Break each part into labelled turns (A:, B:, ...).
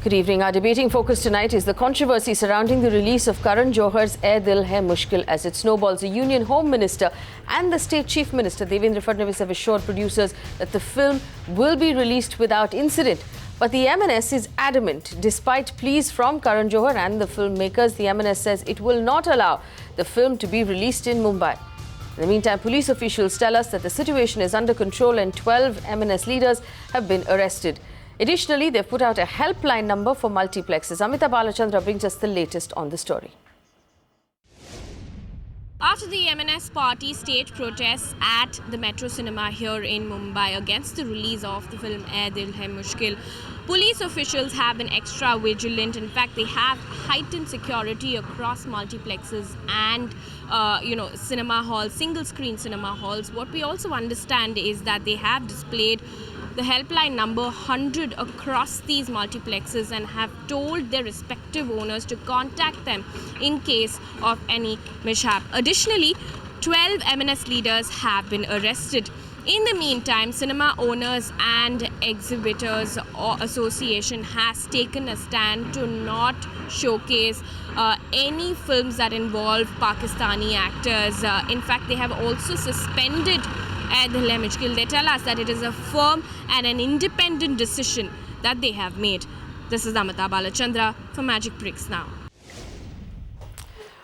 A: Good evening. Our debating focus tonight is the controversy surrounding the release of Karan Johar's Ae Dil Hai Mushkil as it snowballs. The Union Home Minister and the State Chief Minister Devendra Fadnavis have assured producers that the film will be released without incident. But the MNS is adamant. Despite pleas from Karan Johar and the filmmakers, the MNS says it will not allow the film to be released in Mumbai. In the meantime, police officials tell us that the situation is under control and 12 MNS leaders have been arrested. Additionally, they've put out a helpline number for multiplexes. Amita Balachandra brings us the latest on the story.
B: After the MNS party staged protests at the Metro Cinema here in Mumbai against the release of the film Ae Dil Hai Mushkil, police officials have been extra vigilant. In fact, they have heightened security across multiplexes and cinema halls, single screen cinema halls. What we also understand is that they have displayed the helpline number 100 across these multiplexes and have told their respective owners to contact them in case of any mishap. Additionally, 12 MNS leaders have been arrested. In the meantime, Cinema Owners and Exhibitors Association has taken a stand to not showcase any films that involve Pakistani actors. In fact, they have also suspended Ae Dil Hai Mushkil. They tell us that it is a firm and an independent decision that they have made. This is Amita Balachandra for Magicbricks Now.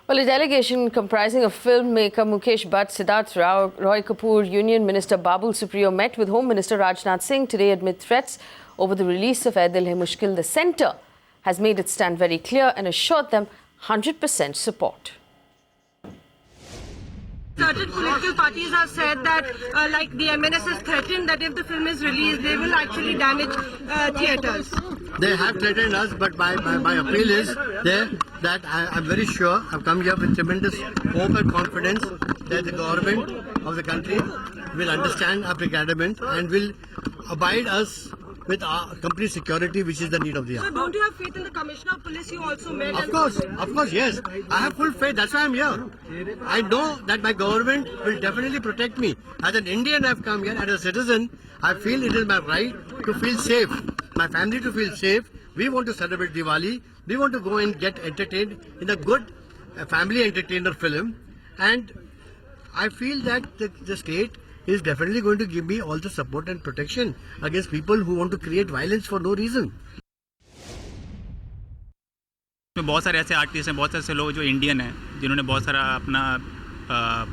A: Well, a delegation comprising of filmmaker Mukesh Bhatt, Siddharth Rao, Roy Kapoor, Union Minister Babul Supriyo met with Home Minister Rajnath Singh today amid threats over the release of Ae Dil Hai Mushkil. The centre has made its stand very clear and assured them 100% support.
C: Certain political parties have said that, like the MNS has threatened that if the film is released, they will actually damage theatres.
D: They have threatened us, but my appeal is there that I'm very sure I've come here with tremendous hope and confidence that the government of the country will understand our predicament and will abide us with our complete security, which is the need of the hour.
C: So don't you have faith in the Commissioner of Police you also met?
D: Of course, yes. I have full faith. That's why I'm here. I know that my government will definitely protect me. As an Indian, I've come here. As a citizen, I feel it is my right to feel safe. My family to feel safe. We want to celebrate Diwali. We want to go and get entertained in a good family entertainer film. And I feel that the state is definitely going to give me all the support and protection against people who want to create violence for no reason.
E: बहुत सारे ऐसे artist हैं, बहुत ऐसे लोग जो Indian हैं, जिन्होंने बहुत सारा अपना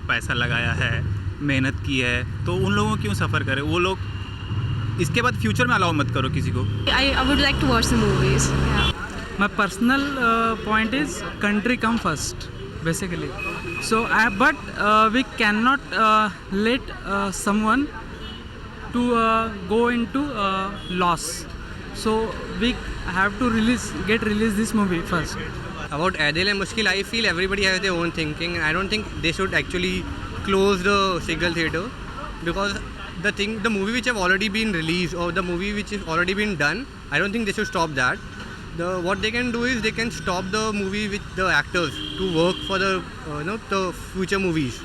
E: पैसा लगाया है, मेहनत की है, तो उन लोगों को क्यों सफ़र करें? वो लोग इसके बाद फ्यूचर में अलाउ मत करो किसी को.
B: I would like to watch the movies. Yeah.
F: My personal point is country come first, basically. So, but we cannot let someone to go into loss. So we have to get release this movie first.
G: About Ae Dil Hai Mushkil, I feel everybody has their own thinking. I don't think they should actually close the single theatre, because the movie which have already been released or the movie which has already been done, I don't think they should stop that. What they can do is they can stop the movie with the actors to work for the future movies.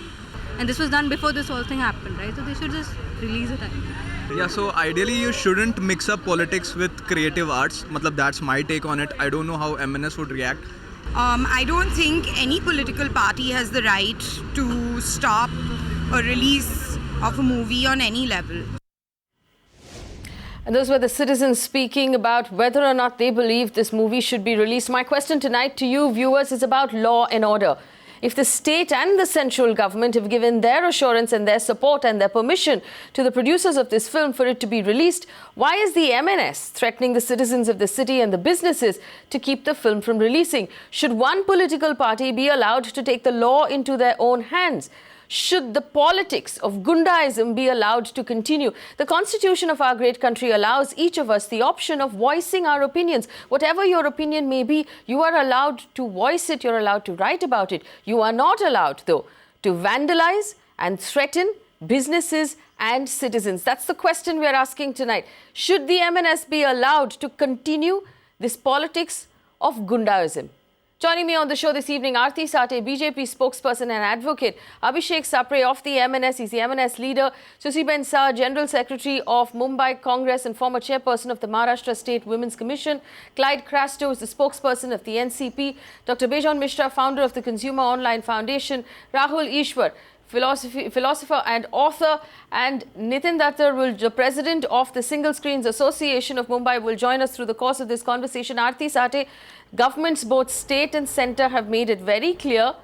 H: And this was done before this whole thing happened, right? So they should just release it.
I: Yeah, so ideally you shouldn't mix up politics with creative arts. That's my take on it. I don't know how MNS would react.
J: I don't think any political party has the right to stop a release of a movie on any level.
A: And those were the citizens speaking about whether or not they believe this movie should be released. My question tonight to you, viewers, is about law and order. If the state and the central government have given their assurance and their support and their permission to the producers of this film for it to be released, why is the MNS threatening the citizens of the city and the businesses to keep the film from releasing? Should one political party be allowed to take the law into their own hands? Should the politics of Gundaism be allowed to continue? The constitution of our great country allows each of us the option of voicing our opinions. Whatever your opinion may be, you are allowed to voice it, you're allowed to write about it. You are not allowed, though, to vandalize and threaten businesses and citizens. That's the question we're asking tonight. Should the MNS be allowed to continue this politics of Gundaism? Joining me on the show this evening, Aarti Sathe, BJP spokesperson and advocate, Abhishek Sapre of the MNS, he's the MNS leader, Susiieben Shah, General Secretary of Mumbai Congress and former chairperson of the Maharashtra State Women's Commission, Clyde Crasto is the spokesperson of the NCP, Dr. Bejon Misra, founder of the Consumer Online Foundation, Rahul, Easwar, philosopher and author, and Nitin, the president of the Single Screens Association of Mumbai, will join us through the course of this conversation. Aarti Sathe, governments both state and centre have made it very clear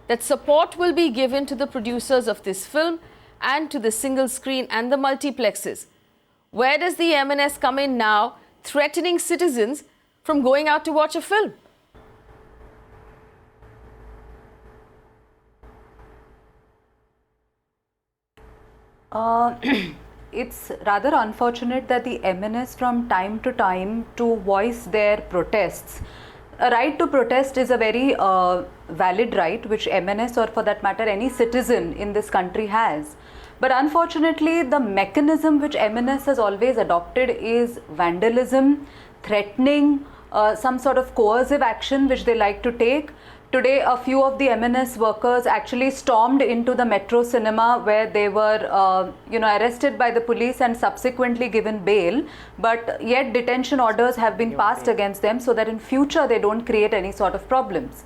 A: that support will be given to the producers of this film and to the single screen and the multiplexes. Where does the MNS come in now, threatening citizens from going out to watch a film?
K: It's rather unfortunate that the MNS from time to time to voice their protests. A right to protest is a very valid right which MNS, or for that matter any citizen in this country, has. But unfortunately the mechanism which MNS has always adopted is vandalism, threatening, some sort of coercive action which they like to take. Today, a few of the MNS workers actually stormed into the Metro cinema where they were, arrested by the police and subsequently given bail. But yet detention orders have been passed against them so that in future they don't create any sort of problems.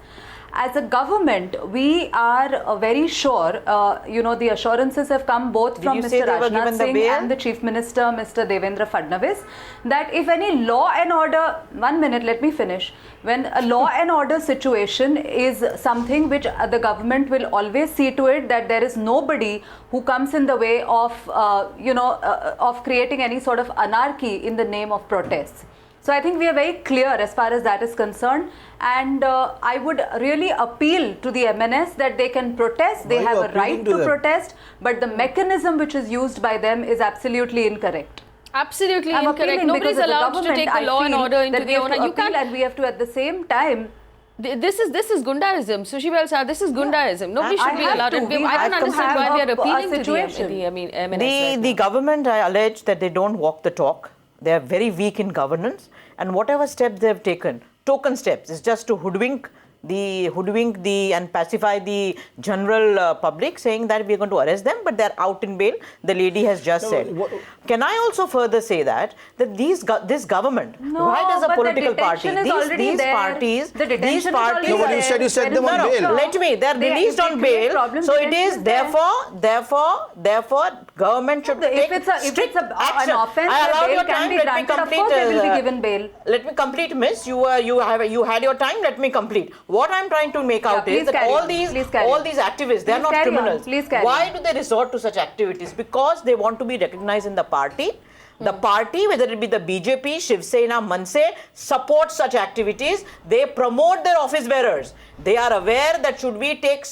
K: As a government, we are very sure, the assurances have come both from Mr. Rajnath Singh and the Chief Minister, Mr. Devendra Fadnavis, that if any law and order, 1 minute, let me finish. When a law and order situation is something which the government will always see to it that there is nobody who comes in the way of, of creating any sort of anarchy in the name of protests. So I think we are very clear as far as that is concerned, and I would really appeal to the MNS that they can protest, they have a right to protest, but the mechanism which is used by them is absolutely incorrect.
A: Absolutely incorrect. Nobody's allowed to take the law and order into their own hands. You can't,
K: and we have to at the same time.
A: This is gundaism, Susiieben Shah. This is gundaism. Nobody should be allowed. And I don't understand why we are appealing to the MNS.
L: The government, I allege that they don't walk the talk. They are very weak in governance, and whatever steps they have taken, token steps, is just to hoodwink the and pacify the general public, saying that we are going to arrest them, but they are out in bail. The lady has just said. Can I also further say that this government, right, as a political party, these parties,
M: No, but you said you set them on bail.
L: Let me. They are released on bail. So it is therefore, government should take strict action.
K: An offence, bail can be granted. Of course, they will be given bail.
L: Let me complete, Miss. You had your time. Let me complete. What I'm trying to make out is that all these activists, they are not criminals. Why do they resort to such activities? Because they want to be recognized in the party. The party, whether it be the BJP, Shiv Sena, Manse, supports such activities. They promote their office bearers. They are aware that should we take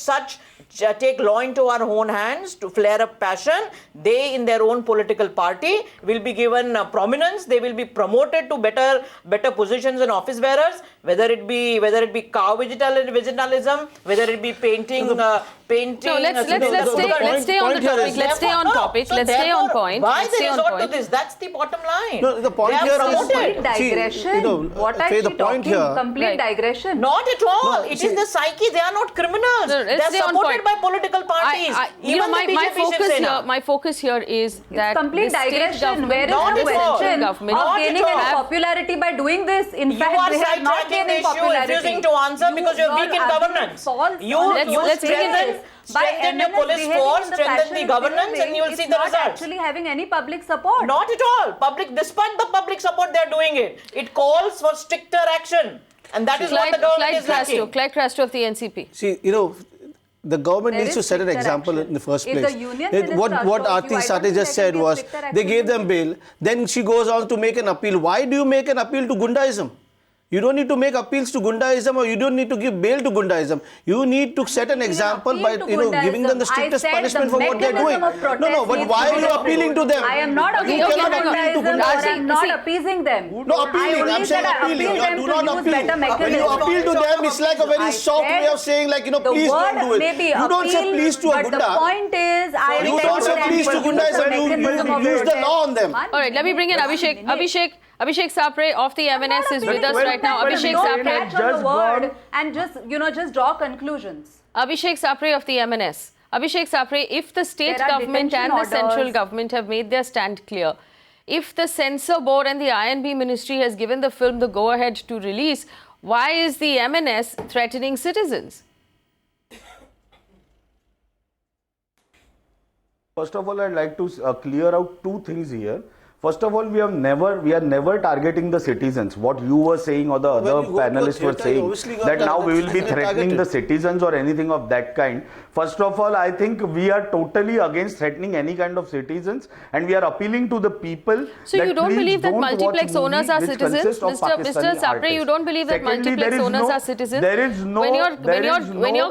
L: law into our own hands to flare up passion, they in their own political party will be given prominence. They will be promoted to better positions in office bearers, whether it be cow vegetalism, whether it be painting.
A: No, let's stay on the topic. Let's stay on topic. Let's stay on point.
L: Why they resort to this? That's the bottom line.
M: No, the point here
K: is digression. What are you talking? Complete digression.
L: Not at all. It is the psyche. They are not criminals. They are supported by political parties.
A: My focus here is that
K: complete digression. Where is the question of gaining popularity by doing this? In fact, they are not gaining popularity.
L: Refusing to answer because you are weak in governance. You strengthen your police force, strengthen the governance, and you will see the results.
K: Not actually having any public support.
L: Not at all. Despite the public support, they are doing it. It calls for stricter action, and that is what the government is lacking.
A: Clyde Crasto of the NCP.
M: See, the government needs to set an example in the first place. What Aarti Sathe just said was, they gave them bail. Then she goes on to make an appeal. Why do you make an appeal to Gundaism? You don't need to make appeals to Gundaism, or you don't need to give bail to Gundaism. You need to set an example by giving them the strictest punishment for what they're doing. No, but why are you appealing to them?
K: I am not appealing to Gundaism. I am not appeasing them.
M: No, appealing. I'm saying appealing. You do not appeal. When you appeal to them, it's like a very soft way of saying, like, please don't do it. You don't say please to a Gunda.
K: But the point is,
M: you don't say please to Gundaism. You use the law on them.
A: All right, let me bring in Abhishek. Abhishek, Abhishek Sapre of the MNS is with us right now. Abhishek Sapre,
K: catch on the word and just draw conclusions.
A: Abhishek Sapre of the MNS. Abhishek Sapre, if the state government and the central government have made their stand clear, if the censor board and the INB ministry has given the film the go-ahead to release, why is the MNS threatening citizens?
N: First of all, I'd like to clear out two things here. First of all, we are never targeting the citizens. What you were saying or the other panelists were saying, that now we will be threatening the citizens or anything of that kind. First of all, I think we are totally against threatening any kind of citizens, and we are appealing to the people.
A: So you don't believe that multiplex owners are citizens, Mr. Sapre? You don't believe that multiplex owners are citizens?
N: There is no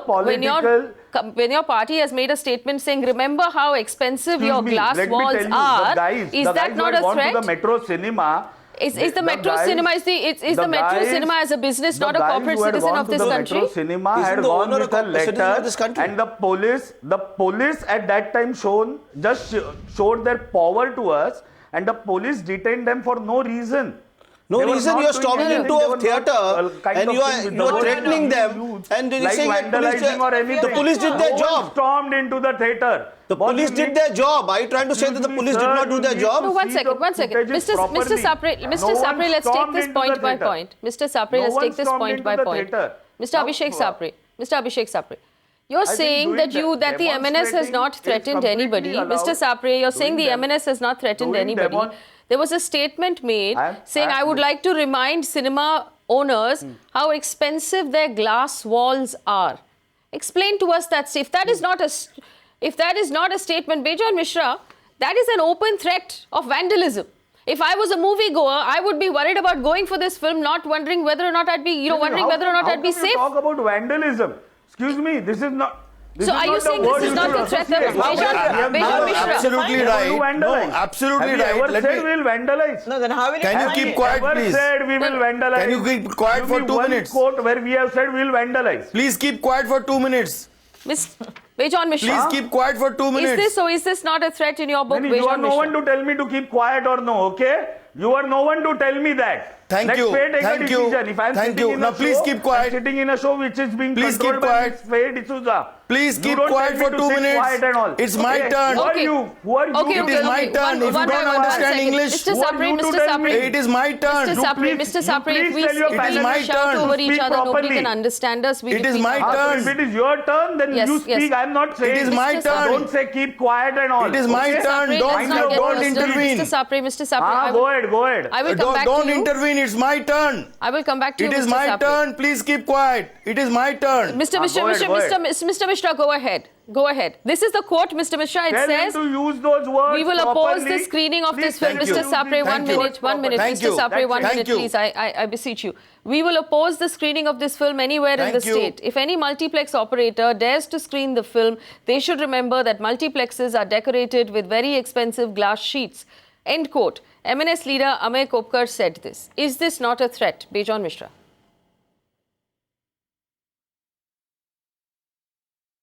N: political.
A: When your party has made a statement saying, remember how expensive your glass walls are, is that not a threat?
N: To the metro cinema.
A: Is the metro cinema as a business, not a corporate citizen of this country?
N: The cinema had gone with a letter, and the police at that time showed their power to us, and the police detained them for no reason.
M: No reason. You are storming into a theatre and you are threatening them, and you're saying the police did their job.
N: Stormed into the theatre.
M: The police did their job. Are you trying to say that the police did not do their job?
A: No, one second. Mr. Sapre, let's take this point by point. Mr. Sapre, let's take this point by point. Mr. Abhishek Sapre. You're saying that the MNS has not threatened anybody. Mr. Sapre, you're saying the MNS has not threatened anybody. There was a statement made saying, I would like to remind cinema owners how expensive their glass walls are. Explain to us that. If that is not a statement, Bejon Misra, that is an open threat of vandalism. If I was a moviegoer, I would be worried about going for this film, not wondering whether or not I'd be, whether or not I'd be safe.
N: Talk about vandalism. Excuse me, this is not.
A: So are you saying this is not the threat that Bejon Misra?
O: Absolutely right. No, absolutely right.
N: Have you ever said we'll vandalize?
L: No, then how will
O: Can you keep quiet, please?
N: Never said we will vandalize.
O: Can you keep quiet for 2 minutes?
N: Quote where we have said we'll vandalize.
O: Please keep quiet for 2 minutes.
A: Bejon Misra.
O: Please keep quiet for 2 minutes.
A: Is this not a threat in your book, Bejon Misra?
N: You are no one to tell me to keep quiet or no, okay? You are no one to tell me that.
O: Thank you.
N: Let Faye take a decision. If I am sitting in a
O: please
N: show,
O: keep quiet.
N: I'm sitting in a show which is being controlled by Faye D'Souza.
O: Please keep quiet for 2 minutes. It's my turn.
N: Who are you?
O: It is my turn. If you don't understand English,
A: Mr. Sapre,
O: it is my turn.
A: Mr. Sapre, if we shout over each other, nobody can understand us.
O: It is my turn.
N: If it is your turn, then you speak. I'm not saying.
O: It is my turn.
N: Don't say keep quiet and all.
O: It is my turn. Don't intervene.
A: Mr. Sapre.
N: Go ahead.
A: I will come back to you.
O: Don't intervene. It's my turn.
A: I will come back to you,
O: It is my turn. Please keep quiet. It is my turn.
A: Mr. Misra, go ahead. Go ahead. This is the quote, Mr. Misra. It says,
N: to use those words
A: we will oppose the screening of this film. Mr. Sapre, 1 minute. Mr. Sapre, 1 minute, please. I beseech you. We will oppose the screening of this film anywhere in the state. If any multiplex operator dares to screen the film, they should remember that multiplexes are decorated with very expensive glass sheets. End quote. MNS leader Amey Kopkar said this. Is this not a threat, Bejon Misra?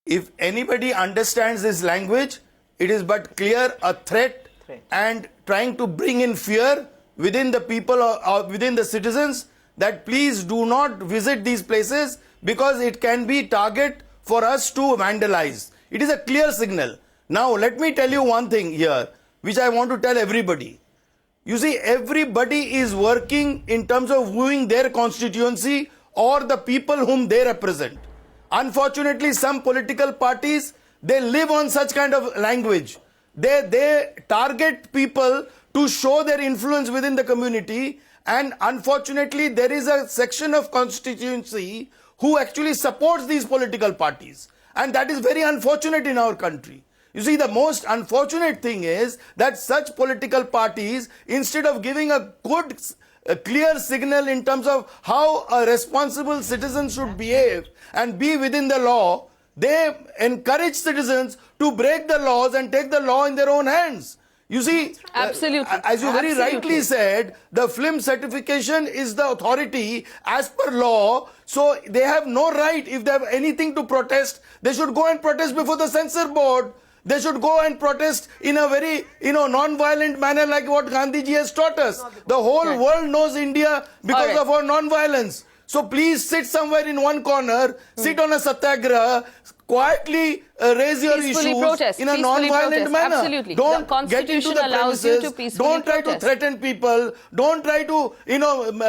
O: If anybody understands this language, it is but clear a threat and trying to bring in fear within the people or within the citizens that please do not visit these places because it can be target for us to vandalize. It is a clear signal. Now let me tell you one thing here which I want to tell everybody. You see, everybody is working in terms of wooing their constituency or the people whom they represent. Unfortunately, some political parties, they live on such kind of language. They target people to show their influence within the community, and unfortunately, there is a section of constituency who actually supports these political parties. And that is very unfortunate in our country. You see, the most unfortunate thing is that such political parties, instead of giving a good, clear signal in terms of how a responsible citizen should behave and be within the law, they encourage citizens to break the laws and take the law in their own hands. You see,
A: absolutely.
O: As you very rightly said, the film certification is the authority as per law. So they have no right, if they have anything to protest, they should go and protest before the censor board. They should go and protest in a very, non-violent manner like what Gandhiji has taught us. The whole world knows India because of our non-violence. So please sit somewhere in one corner, sit on a satyagraha, quietly raise your issues in a non-violent manner.
A: Absolutely.
O: Don't get into the premises. Don't try to threaten people. Don't try to,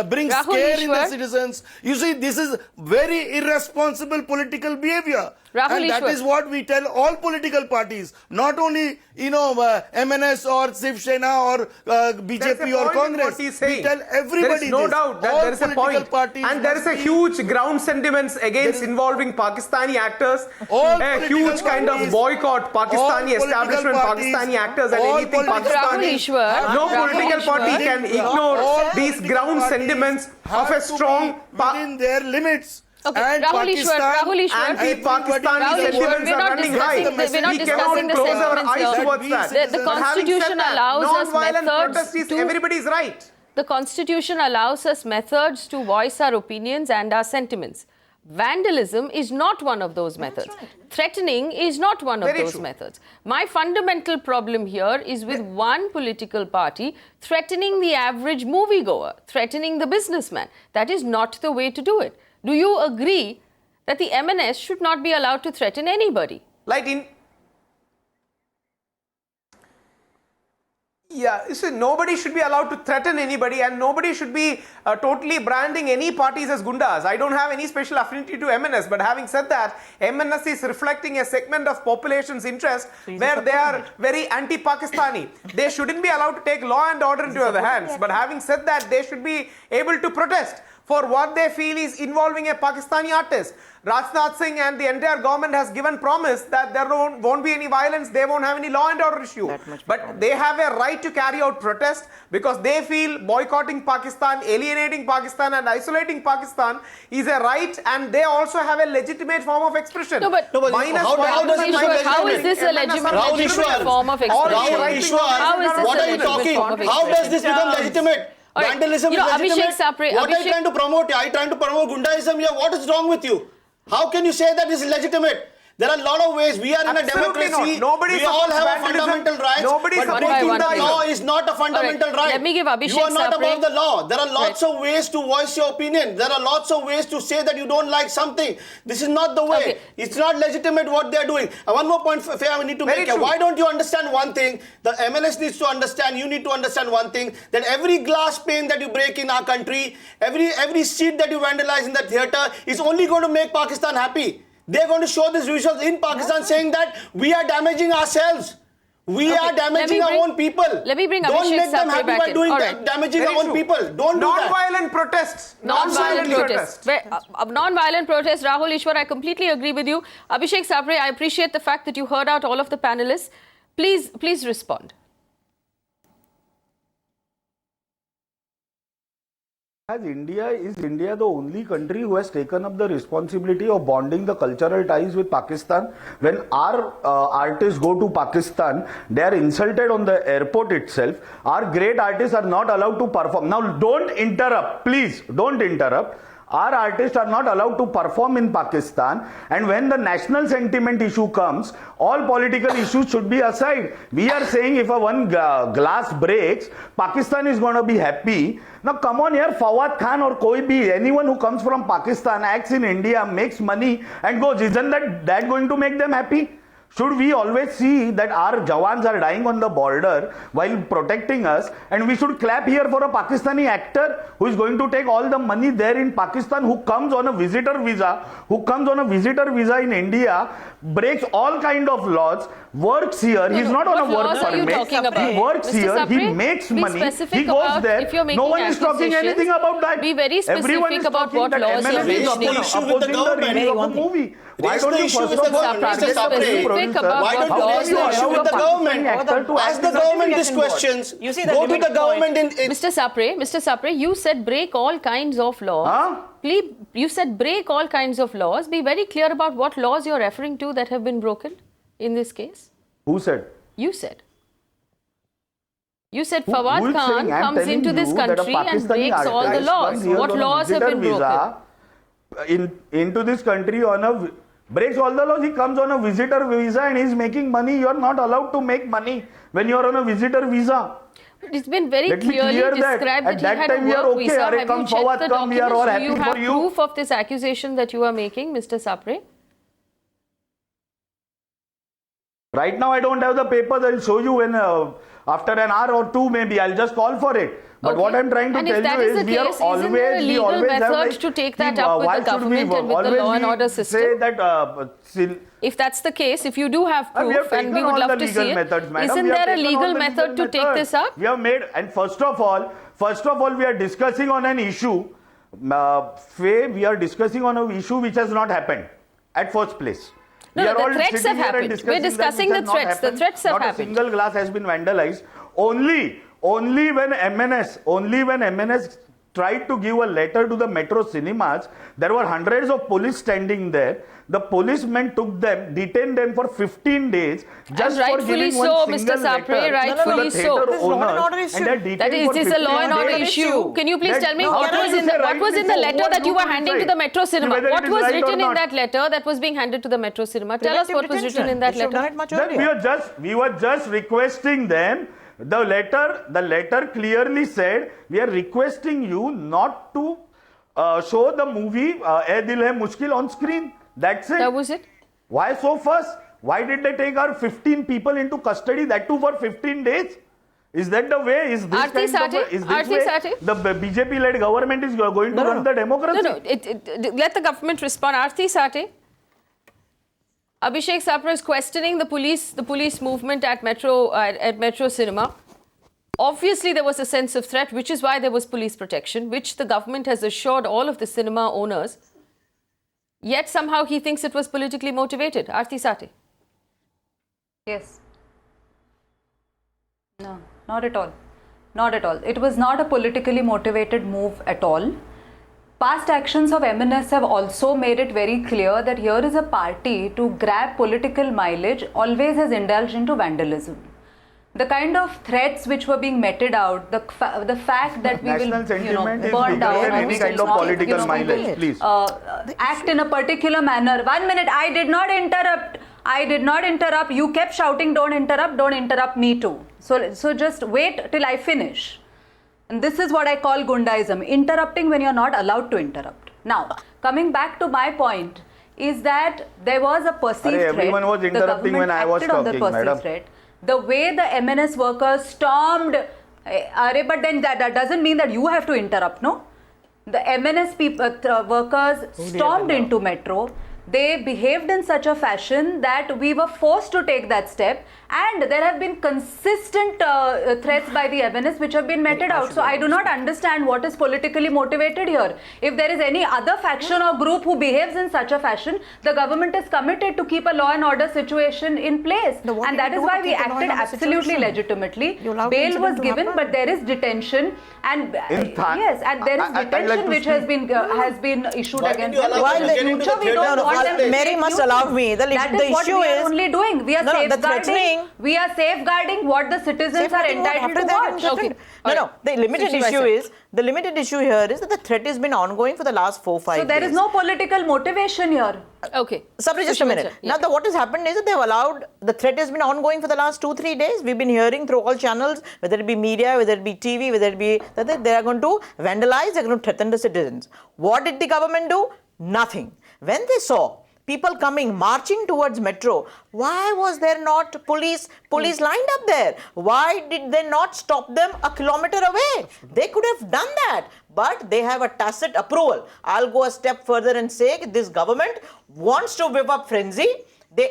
O: bring scare in the citizens. You see, this is very irresponsible political behavior. And that is what we tell all political parties, not only, MNS or Shiv Sena or BJP or Congress. We tell everybody
P: there is no doubt that there is a point. And there is a huge ground sentiments against involving Pakistani actors. A huge kind of boycott Pakistani establishment, Pakistani actors and anything Pakistani. No political party can ignore these ground sentiments of a strong
O: within their limits.
A: Okay,
O: and
A: Rahul Easwar,
P: anti-Pakistani sentiments are running high.
A: We're not discussing the sentiments here. The Constitution allows us methods to...
P: Everybody's right.
A: The Constitution allows us methods to voice our opinions and our sentiments. Vandalism is not one of those methods. Right. Threatening is not one of those methods. My fundamental problem here is with one political party threatening the average moviegoer, threatening the businessman. That is not the way to do it. Do you agree that the MNS should not be allowed to threaten anybody?
P: Nobody should be allowed to threaten anybody, and nobody should be totally branding any parties as gundas. I don't have any special affinity to MNS, but having said that, MNS is reflecting a segment of population's interest where they are very anti-Pakistani. They shouldn't be allowed to take law and order into their hands, but having said that, they should be able to protest for what they feel is involving a Pakistani artist. Rajnath Singh and the entire government has given promise that there won't be any violence, they won't have any law and order issue. But they have a right to carry out protest because they feel boycotting Pakistan, alienating Pakistan and isolating Pakistan is a right, and they also have a legitimate form of expression.
A: How is this a legitimate form of expression?
M: What are you talking? How does this become legitimate? Vandalism is legitimate.
A: Abhishek Sapre,
M: what are you trying to promote? Are you trying to promote Gundaism here? What is wrong with you? How can you say that this is legitimate? There are a lot of ways. We are in a democracy. We all have a fundamental rights. But breaking the law is not a fundamental right.
A: Let me give Abhishek
M: You are not
A: Sapre.
M: above the law. There are lots of ways to voice your opinion. There are lots of ways to say that you don't like something. This is not the way.
A: Okay.
M: It's not legitimate what they are doing. One more point I need to make. Why don't you understand one thing? The MNS needs to understand. You need to understand one thing. That every glass pane that you break in our country, every seat that you vandalize in the theatre is only going to make Pakistan happy. They're going to show these visuals in Pakistan saying that we are damaging ourselves. We are damaging our own people.
A: Let me bring
M: Don't
A: Abhishek
M: make them
A: Sapre
M: happy
A: back
M: by
A: in.
M: doing that, damaging our own people. Don't do that.
P: Non-violent protests.
A: Non-violent protests. Non-violent protests. Rahul Easwar, I completely agree with you. Abhishek Sapre, I appreciate the fact that you heard out all of the panelists. Please respond.
N: Is India the only country who has taken up the responsibility of bonding the cultural ties with Pakistan? When our artists go to Pakistan, they are insulted on the airport itself. Our great artists are not allowed to perform. Now, don't interrupt, please, don't interrupt. Our artists are not allowed to perform in Pakistan, and when the national sentiment issue comes, all political issues should be aside. We are saying if one glass breaks, Pakistan is going to be happy. Now come on here, Fawad Khan or anyone who comes from Pakistan, acts in India, makes money and goes, isn't that going to make them happy? Should we always see that our Jawans are dying on the border while protecting us, and we should clap here for a Pakistani actor who is going to take all the money there in Pakistan, who comes on a visitor visa, in India, breaks all kind of laws, works here, he's not on a work permit, he works here, he makes money, he goes there, no one is talking anything about that.
A: Be very specific about what laws you're mentioning.
N: Opposing the release of a movie.
M: Why don't you issue with the government? Why don't you raise the issue with the government? Ask the government these questions. Go to the government in...
A: Mr. Sapre, you said break all kinds of laws. Please, you said break all kinds of laws. Be very clear about what laws you're referring to that have been broken in this case.
N: Who said?
A: You said. You said Fawad Khan comes into this country and breaks all the laws. What laws have been broken?
N: Into this country on a breaks all the laws. He comes on a visitor visa and he's making money. You are not allowed to make money when you are on a visitor visa.
A: It's been very clearly described that he had a work visa. Have you checked the documents? Do you have proof of this accusation that you are making, Mr. Sapre?
N: Right now I don't have the papers. I'll show you when after an hour or two maybe. I'll just call for it. But what I'm trying to tell you is we are always, we always have like,
A: to take that up with the government and with the law and order system.
N: Say that,
A: if that's the case, if you do have proof and we would love to see it, isn't there a legal method to take this up?
N: We have made, and first of all, we are discussing on an issue, we are discussing on an issue which has not happened at first place.
A: No, the threats have happened. We're discussing the threats. The threats have happened.
N: Not a single glass has been vandalized. Only when MNS tried to give a letter to the Metro Cinemas, there were hundreds of police standing there. The policemen took them, detained them for 15 days just for giving one single letter.
A: Rightfully so. Is this a law and order issue? Can you please tell me what was in the letter that you were handing to the Metro Cinema? What was written in that letter that was being handed to the Metro Cinema? Tell us what was written in that letter.
N: We were just requesting them. The letter clearly said, we are requesting you not to show the movie Ae Dil Hai Mushkil on screen. That's it.
A: That was it.
N: Why so fast? Why did they take our 15 people into custody, that too for 15 days? Is that the way? Is this
A: Aarti
N: Sathe, the BJP-led government is going to run the democracy?
A: No. Let the government respond. Aarti Sathe. Abhishek Sapre is questioning the police movement at Metro Cinema. Obviously, there was a sense of threat, which is why there was police protection, which the government has assured all of the cinema owners. Yet somehow he thinks it was politically motivated. Aarti Sathe.
K: Yes. No, not at all. Not at all. It was not a politically motivated move at all. Past actions of MNS have also made it very clear that here is a party to grab political mileage always has indulged into vandalism. The kind of threats which were being meted out, the fact that we will burn down
N: any kind of political mileage, please.
K: Act in a particular manner. 1 minute, I did not interrupt. You kept shouting, don't interrupt me too. So just wait till I finish. And this is what I call Gundaism, interrupting when you're not allowed to interrupt. Now, coming back to my point, is that there was a perceived threat.
N: Everyone was interrupting when I was talking, madam.
K: The way the MNS workers stormed, but then that doesn't mean that you have to interrupt, no? The MNS workers stormed into Metro. They behaved in such a fashion that we were forced to take that step, and there have been consistent threats by the MNS which have been meted out. So I do not understand what is politically motivated here. If there is any other faction or group who behaves in such a fashion, the government is committed to keep a law and order situation in place, and that is why we acted absolutely legitimately. Bail was given, but there is detention, and yes, and there is detention which has been issued against them.
L: In the future, we don't want Mary must allow me. The issue is
K: only doing. We are safeguarding. We are safeguarding what the citizens are entitled to watch.
L: Okay. No. The limited issue here is that the threat has been ongoing for the last 4-5 days.
K: So there is no political motivation here.
A: Okay.
L: Sapre, just a minute. Now, what has happened is that they've allowed, the threat has been ongoing for the last 2-3 days. We've been hearing through all channels, whether it be media, whether it be TV, whether it be that they are going to vandalize, they're going to threaten the citizens. What did the government do? Nothing. When they saw people coming, marching towards Metro, why was there not police lined up there? Why did they not stop them a kilometer away? They could have done that, but they have a tacit approval. I'll go a step further and say this government wants to whip up frenzy.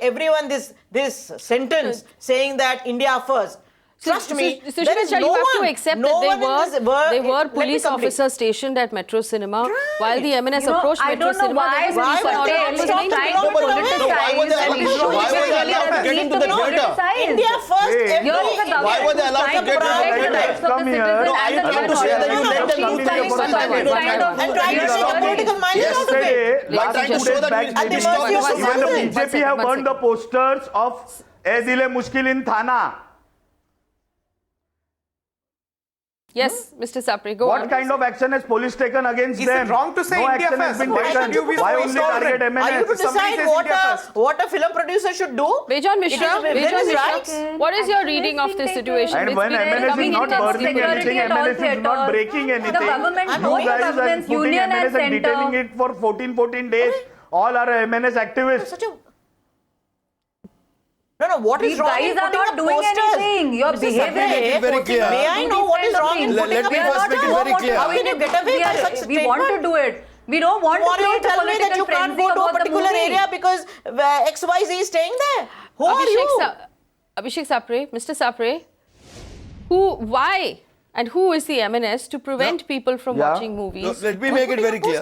L: Everyone this sentence saying that India first. Trust me, there is no
A: you have
L: one,
A: to accept that there were police officers stationed at Metro Cinema while the MNS approached Metro Cinema.
L: Why were they trying to
M: get into the theatre?
L: India first.
M: Why were they allowed to get into the theatre?
N: Come here.
M: No, I trying to say that you let them do things
L: and trying to make a political mileage out of it.
N: Last 2 days back, even the BJP have burned the posters of Ae Dil Hai Mushkil in Thana.
A: Yes, Mr. Sapre, go
N: What
A: on.
N: kind of action has police taken against
P: Is
N: them?
P: it wrong to say
N: no
P: India
N: action
P: first?
N: has been
P: Why
N: taken.
P: should you be
N: Why
P: so
N: only target
P: tolerant?
N: MNS?
L: Are you to
P: Somebody
L: decide
P: says
L: what a film producer should do?
A: Bejon Misra,
L: Bejon
A: right? What is your reading of this situation?
N: And
A: It's
N: when
A: been
N: MNS is
A: coming
N: not
A: into
N: burning
A: security
N: anything,
A: at all
N: MNS is not
K: theatres.
N: breaking anything.
K: government,
N: You
K: both the
N: guys are
K: governments,
N: putting
K: union and
N: MNS and
K: centre.
N: detaining it for 14 days. All are MNS activists.
L: No, what is
K: These
L: wrong
K: guys
L: in
K: are
L: putting
K: not
L: up
K: doing
L: posters?
K: anything. Your
L: Mr.
K: behavior
L: Sapre,
O: is very clear.
L: May I know what is wrong in putting
O: Let
L: up
O: me first make it
L: posters?
O: very clear.
L: How can you get away by such a
K: We want to
L: statement?
K: do it. We don't want to
L: Tomorrow you
K: create a
L: tell me that you
K: political
L: can't
K: frenzy
L: go to a
K: about the
L: particular
K: movie.
L: area because XYZ is staying there. Who are you?
A: Abhishek Sapre, Mr. Sapre, why and who is the MNS to prevent people from watching movies?
O: No, let me make it very clear.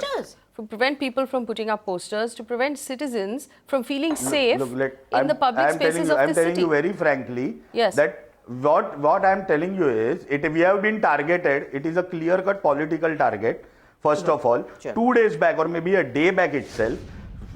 A: To prevent people from putting up posters, to prevent citizens from feeling safe in the public spaces of the
N: I'm telling
A: city.
N: you very frankly
A: Yes.
N: that what I'm telling you is, we have been targeted. It is a clear-cut political target. First of all, 2 days back or maybe a day back itself,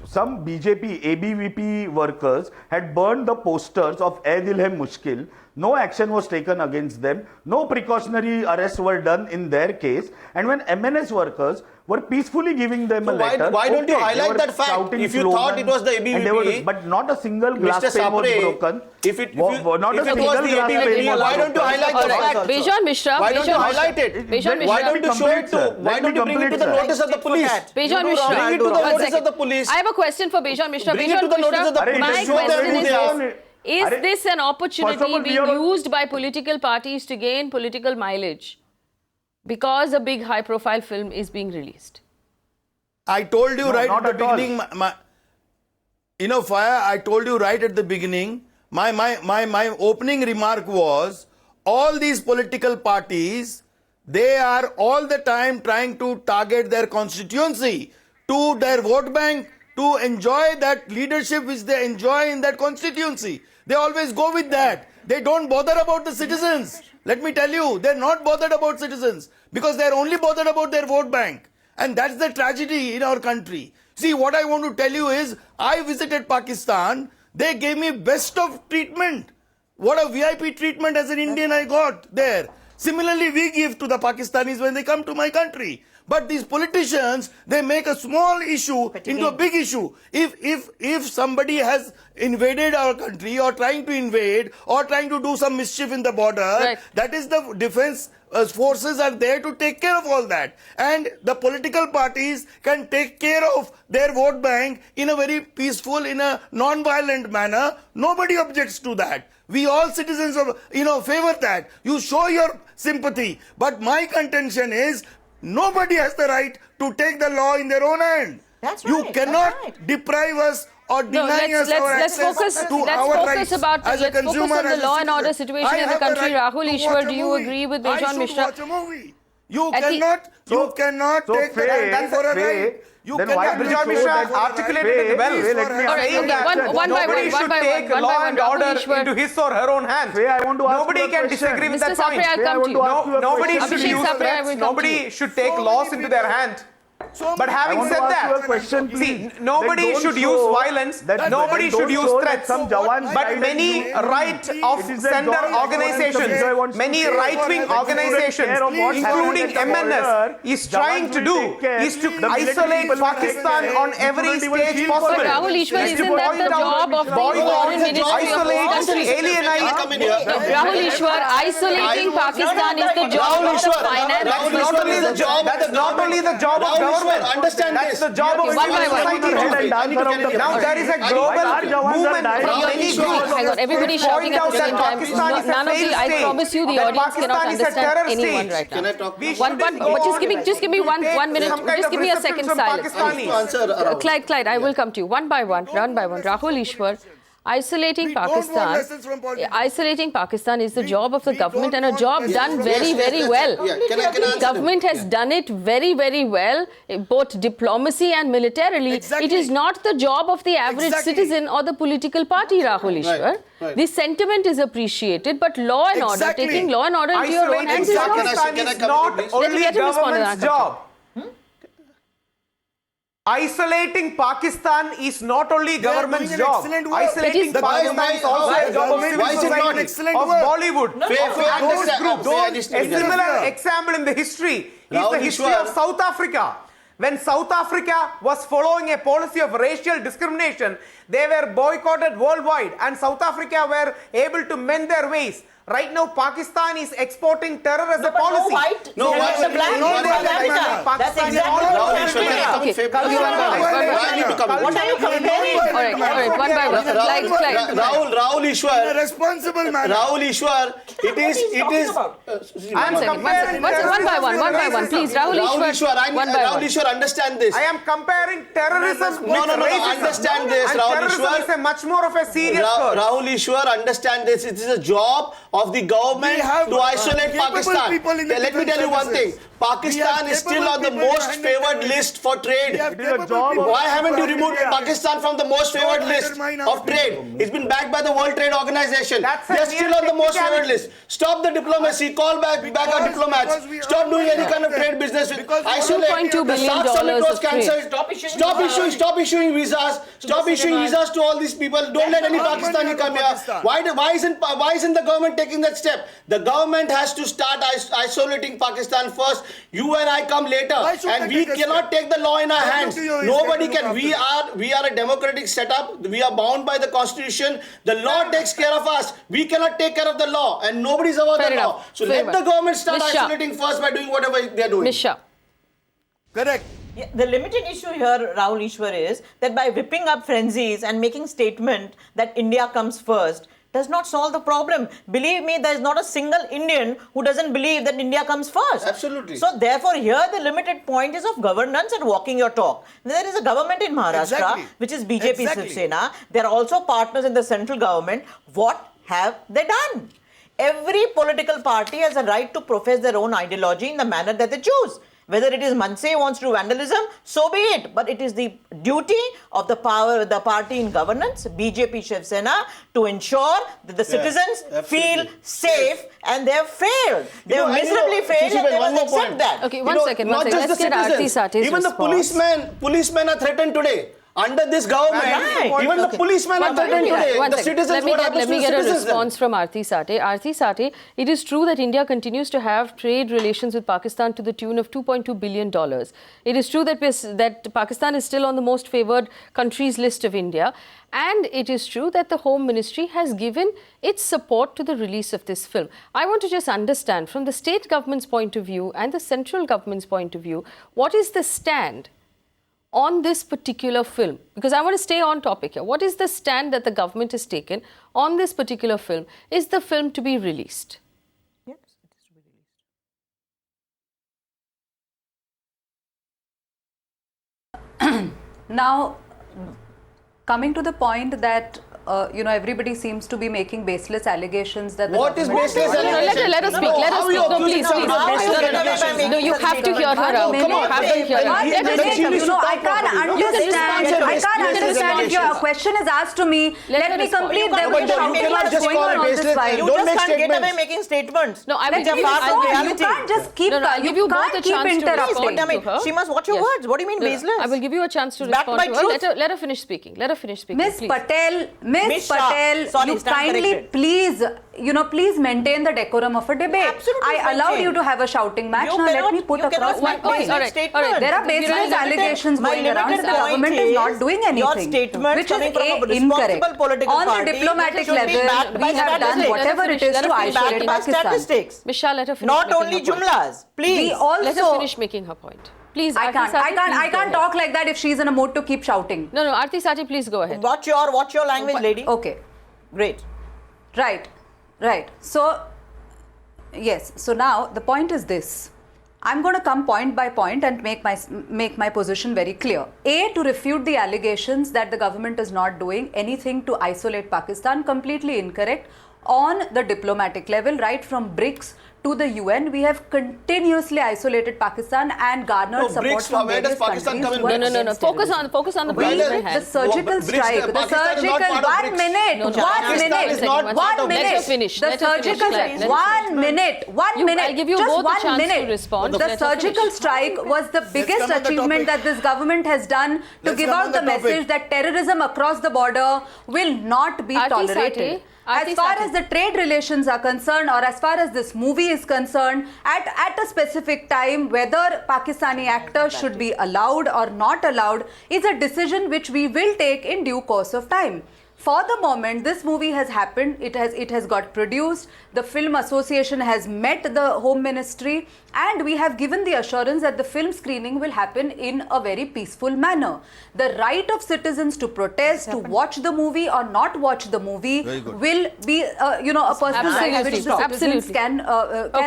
N: some BJP ABVP workers had burned the posters of Ae Dil Hai Mushkil. No action was taken against them. No precautionary arrests were done in their case. And when MNS workers were peacefully giving them a letter,
M: why don't you
N: they
M: highlight
N: were
M: that fact?
N: shouting
M: If you thought it was the
N: slogans, and they were-
M: ABVP,
N: but not a single glass
M: Mr.
N: pane was
M: Sapre,
N: broken.
M: if it was
N: single
M: the
N: glass
M: ABVP,
N: pane was
M: why don't you
N: broken.
M: highlight the fact?
A: Bejon Misra,
M: Why don't you
A: Bejon
M: highlight
A: Misra.
M: it?
A: Bejon
M: Why
A: Misra.
M: don't you show it to? Why don't you bring it to the notice of the police?
A: Bejon Misra.
M: Bring it to the
A: One
M: notice
A: second.
M: of the police.
A: I have a question for Bejon Misra.
M: Bring it to the notice of the police.
A: My
M: Show them
A: question
M: who
A: is
M: they are.
A: this. Is this an
N: First of
A: opportunity
N: all,
A: being used by political parties to gain political mileage because a big high-profile film is being released?
O: I told you right
N: not
O: at the
N: at all.
O: beginning, Fire, I told you right at the beginning, my opening remark was, all these political parties, they are all the time trying to target their constituency, to their vote bank, to enjoy that leadership which they enjoy in that constituency. They always go with that. They don't bother about the citizens. Let me tell you, they're not bothered about citizens because they're only bothered about their vote bank. And that's the tragedy in our country. See, what I want to tell you is, I visited Pakistan. They gave me best of treatment. What a VIP treatment as an Indian I got there. Similarly, we give to the Pakistanis when they come to my country. But these politicians, they make a small issue into a big issue. If somebody has invaded our country or trying to invade or trying to do some mischief in the border, that is the defense forces are there to take care of all that. And the political parties can take care of their vote bank in a very peaceful, in a non-violent manner. Nobody objects to that. We all citizens of, favor that. You show your sympathy. But my contention is, nobody has the right to take the law in their own hand.
L: That's
O: you
L: right,
O: cannot
L: that's right.
O: deprive us or deny us our access to our rights as a
A: Let's
O: consumer.
A: focus on the
O: as a
A: law and order
O: citizen.
A: situation
O: I
A: in the
O: have a
A: country.
O: right
A: Rahul
O: to
A: Easwar,
O: watch a
A: do you
O: movie.
A: agree with
O: I
A: Bejon
O: should
A: Misra?
O: watch a movie. You
A: At the-
O: cannot take the right for a right. You
N: then
O: cannot
N: why
P: Bejon
N: show
P: Misra
N: that-
P: articulated it well.
N: let me
A: All right,
P: Saying
A: okay,
P: that
A: one by
P: nobody
A: one,
P: should
A: one by
P: take
A: one,
P: law
A: one
P: and
A: by one.
P: order
A: Rahul Easwar.
P: into his or her own hands.
N: Faye, I want to ask
P: Nobody
N: you a
P: can
N: question.
P: disagree with
A: Mr.
P: that point.
A: Sapre, I'll come to you.
P: Nobody should
A: Abhishek
P: use
A: Sapre, I will
P: threats.
A: come to
P: Nobody should take laws into their hand. But
N: I
P: having
N: want to
P: said
N: ask you a
P: that,
N: question, please.
P: see, nobody
N: Then don't
P: should
N: show
P: use violence,
N: that-
P: nobody
N: then
P: should
N: don't
P: use
N: show that
P: threats.
N: some Jawans
P: But
N: died
P: many
N: and you-
P: right of
N: It is their
P: center
N: job as
P: organizations,
N: Enjoy wants
P: many
N: to take
P: right-wing
N: care of
P: organizations,
N: what's happening
P: including
N: at the
P: MNS,
N: border.
P: is trying to do is to
N: The military
P: isolate
N: people will
P: Pakistan
N: take care.
P: on every
N: You couldn't even
P: stage
N: feel for
P: possible.
N: it.
A: Rahul Easwar,
P: Is to
A: isn't that
P: point
A: the
P: out
A: job of the
P: boycott,
A: foreign ministry of
P: isolate,
A: countries?
P: alienate.
A: Rahul Easwar, isolating Pakistan is the job of the finance
P: That's not only the job. That's not only the job of government.
M: Understand
P: That's the job of
A: one by one.
P: society too. Now there is a global movement from many groups.
A: Hang on, everybody's shouting at the same time. None of the, I promise you, the audience cannot understand anyone right now.
M: Can I talk?
A: Just give me one minute. Just give me a second silence. Clyde, I will come to you one by one. Rahul Easwar. Isolating Pakistan is the job of the government, and a job done very, very well. The government has done it very, very well, both diplomacy and militarily. It is not the job of the average citizen or the political party, Rahul Easwar. This sentiment is appreciated, but law and order, taking law and order into your own hands is not.
P: Pakistan is not only government's job. Isolating Pakistan is not only
O: They are
P: government's
O: doing an
P: job.
O: excellent work.
P: Isolating Pakistan is also a job of civil society, of Bollywood. Those a similar example in the history is the history of South Africa. When South Africa was following a policy of racial discrimination, they were boycotted worldwide, and South Africa were able to mend their ways. Right now, Pakistan is exporting terror as a policy.
L: No, white. That's exactly what are you comparing?
A: All right, one by one. Clyde.
M: Rahul Easwar.
O: In a responsible manner.
M: Rahul Easwar, it is.
A: One by one, please. Rahul
M: Easwar, understand this.
P: I am comparing terrorism with racism.
M: Understand this,
P: and
M: Rahul
P: terrorism
M: Easwar.
P: is a much more of a serious curse.
M: Rahul Easwar, understand this. It is a job of the government to isolate Pakistan. Let me tell you one thing. Pakistan is still on the most favored list for trade. Why haven't you removed Pakistan from the most favored list of trade? It's been backed by the World Trade Organization. They're still on the most favored list. Stop the diplomacy. Call back our diplomats. Stop doing any kind of trade business with isolate.
A: $2.2 billion
M: The summit was cancelled.
L: Stop
M: issuing visas. Stop issuing visas to all these people. Don't let any Pakistani come here. Why isn't the government taking that step? The government has to start isolating Pakistan first. You and I come later, and we cannot take the law in our hands. Nobody can. We are a democratic setup. We are bound by the constitution. The law takes care of us. We cannot take care of the law, and nobody's above the law. So let the government start isolating first by doing whatever they're doing.
A: Ms. Shah.
L: Correct. Yeah, the limited issue here, Rahul Easwar, is that by whipping up frenzies and making statement that India comes first does not solve the problem. Believe me, there is not a single Indian who doesn't believe that India comes first.
M: Absolutely.
L: So therefore, here the limited point is of governance and walking your talk. There is a government in Maharashtra, which is BJP Shiv Sena. They are also partners in the central government. What have they done? Every political party has a right to profess their own ideology in the manner that they choose. Whether it is Manse wants to do vandalism, so be it. But it is the duty of the party in governance, BJP Shiv Sena, to ensure that the citizens feel safe, and they have failed. They have miserably failed, and they must accept that.
A: Okay, one second. Let's get Aarti Sathe's
M: Even
A: response.
M: the policemen are threatened today. Under this government, even the policemen are threatened today. The citizens,
A: let me get a response from Aarti Sathe. Aarti Sathe, it is true that India continues to have trade relations with Pakistan to the tune of $2.2 billion. It is true that Pakistan is still on the most favoured countries list of India. And it is true that the Home Ministry has given its support to the release of this film. I want to just understand from the state government's point of view and the central government's point of view, what is the stand on this particular film? Because I want to stay on topic here. What is the stand that the government has taken on this particular film? Is the film to be released?
L: Yes, it is to be
K: released. Now, coming to the point that everybody seems to be making baseless allegations that the
M: what is baseless allegations?
A: Let us speak. No, please. No, you have to hear her out. Come on, have to hear her.
K: I can't understand if your question is asked to me. Let me complete. There was shouting that's going on this while.
L: You just can't get away making statements.
A: No, I will give you.
K: You can't just keep. You can't keep interrupting.
L: She must watch your words. What do you mean baseless?
A: I will give you a chance to respond to her. Let her finish speaking.
K: Miss Patel, you kindly please maintain the decorum of a debate. I allowed you to have a shouting match. Now let me put across my point. There are baseless allegations going around. The government is not doing anything, which is incorrect. On the diplomatic level, we have done whatever it is to isolate Pakistan.
A: Ms. Shah, let her finish.
L: Not only jumlas, please.
A: Let her finish making her point. Please,
K: I can't talk like that if she's in a mood to keep shouting.
A: No, Aarti Sathe, please go ahead.
L: Watch your language, lady.
K: Okay.
L: Great.
K: Right. So, yes. So now the point is this. I'm going to come point by point and make my position very clear. A, to refute the allegations that the government is not doing anything to isolate Pakistan, completely incorrect. On the diplomatic level, right from BRICS to the UN, we have continuously isolated Pakistan and garnered support from various countries.
A: No. Focus on the brief.
K: The surgical strike. The surgical. 1 minute. 1 minute. 1 minute.
A: Let her finish.
K: The surgical strike. 1 minute. 1 minute.
A: I'll give you
K: just
A: both a
K: 1
A: chance
K: minute.
A: to respond.
K: The surgical strike was the biggest achievement that this government has done to give out the message that terrorism across the border will not be tolerated. As far as the trade relations are concerned, or as far as this movie is concerned, at a specific time, whether Pakistani actors should be allowed or not allowed is a decision which we will take in due course of time. For the moment, this movie has happened, it has got produced, the Film Association has met the Home Ministry, and we have given the assurance that the film screening will happen in a very peaceful manner. The right of citizens to protest, to watch the movie or not watch the movie will be, a personal right which the citizens can